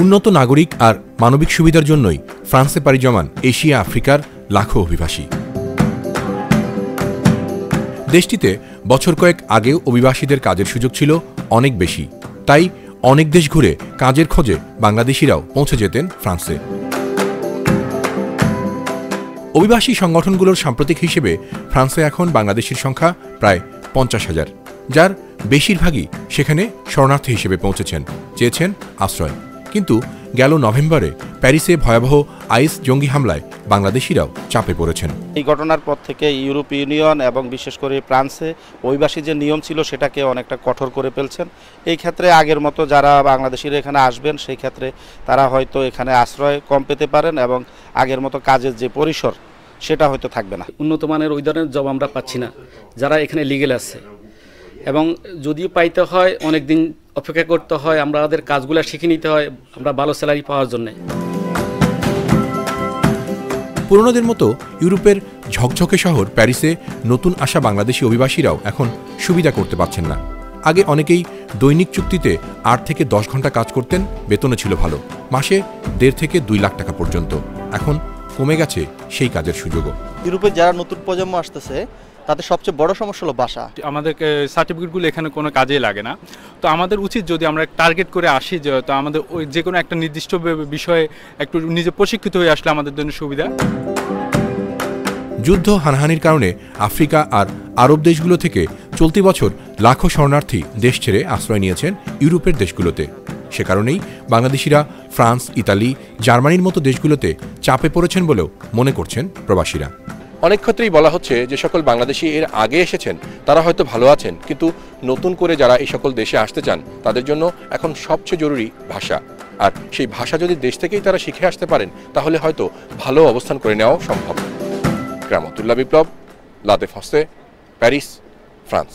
উন্নত নাগরিক আর মানবিক সুবিধার জন্যই ফ্রান্সে পাড়ি জমান এশিয়া আফ্রিকার লাখো অভিবাসী। দেশটিতে বছর কয়েক আগেও অভিবাসীদের কাজের সুযোগ ছিল অনেক বেশি, তাই অনেক দেশ ঘুরে কাজের খোঁজে বাংলাদেশিরাও পৌঁছে যেতেন ফ্রান্সে। অভিবাসী সংগঠনগুলোর সাম্প্রতিক হিসেবে ফ্রান্সে এখন বাংলাদেশির সংখ্যা প্রায় 50,000, যার বেশিরভাগই সেখানে শরণার্থী হিসেবে পৌঁছেছেন, চেয়েছেন আশ্রয়। কিন্তু গেল নভেম্বরে প্যারিসে ভয়াবহ আইএস জঙ্গি হামলায় বাংলাদেশিরাও চাপে পড়েছেন। এই ঘটনার পর থেকে ইউরোপীয় ইউনিয়ন এবং বিশেষ করে ফ্রান্সে অভিবাসী যে নিয়ম ছিল সেটাকে অনেকটা কঠোর করে ফেলছেন। এই ক্ষেত্রে আগের মতো যারা বাংলাদেশিরা এখানে আসবেন সেই ক্ষেত্রে তারা হয়তো এখানে আশ্রয় কম পেতে পারেন এবং আগের মতো কাজের যে পরিসর সেটা হয়তো থাকবে না। উন্নত মানের ওই ধরনের জব আমরা পাচ্ছি না যারা এখানে লিগেল আছে, এবং যদিও পাইতে হয় অনেক দিন অপেক্ষা করতে হয়, আমাদের কাজগুলো শিখে নিতে হয় আমরা ভালো স্যালারি পাওয়ার জন্য। পুরনোদের মতো ইউরোপের ঝকঝকে শহর প্যারিসে নতুন আসা বাংলাদেশি অভিবাসীরাও এখন সুবিধা করতে পারছেন না। আগে অনেকেই দৈনিক চুক্তিতে 8 থেকে 10 ঘন্টা কাজ করতেন, বেতনে ছিল ভালো, মাসে 1.5 থেকে 2 লাখ টাকা পর্যন্ত। এখন কমে গেছে সেই কাজের সুযোগও। ইউরোপে যারা নতুন প্রজন্ম আসতেছে তাদের সবচেয়ে বড় সমস্যা হলো ভাষা। আমাদের সার্টিফিকেটগুলো এখানে কোনো কাজেই লাগে না। তো আমাদের উচিত যদি আমরা টার্গেট করে আসি যে তো আমাদের ওই যে কোনো একটা নির্দিষ্ট বিষয়ে একটু নিজে প্রশিক্ষিত হয়ে আসলে আমাদের জন্য সুবিধা। যুদ্ধ হানাহানির কারণে আফ্রিকা আর আরব দেশগুলো থেকে চলতি বছর লাখো শরণার্থী দেশ ছেড়ে আশ্রয় নিয়েছেন ইউরোপের দেশগুলোতে। সে কারণেই বাংলাদেশিরা ফ্রান্স, ইতালি, জার্মানির মতো দেশগুলোতে চাপে পড়েছেন বলেও মনে করছেন প্রবাসীরা। অনেক ক্ষেত্রেই বলা হচ্ছে যে সকল বাংলাদেশি এর আগে এসেছেন তারা হয়তো ভালো আছেন, কিন্তু নতুন করে যারা এই সকল দেশে আসতে চান তাদের জন্য এখন সবচেয়ে জরুরি ভাষা। আর সেই ভাষা যদি দেশ থেকেই তারা শিখে আসতে পারেন তাহলে হয়তো ভালো অবস্থান করে নেওয়াও সম্ভব। গ্রামাতুল্লাহ বিপ্লব, লাদেফ হস্তে, প্যারিস, ফ্রান্স।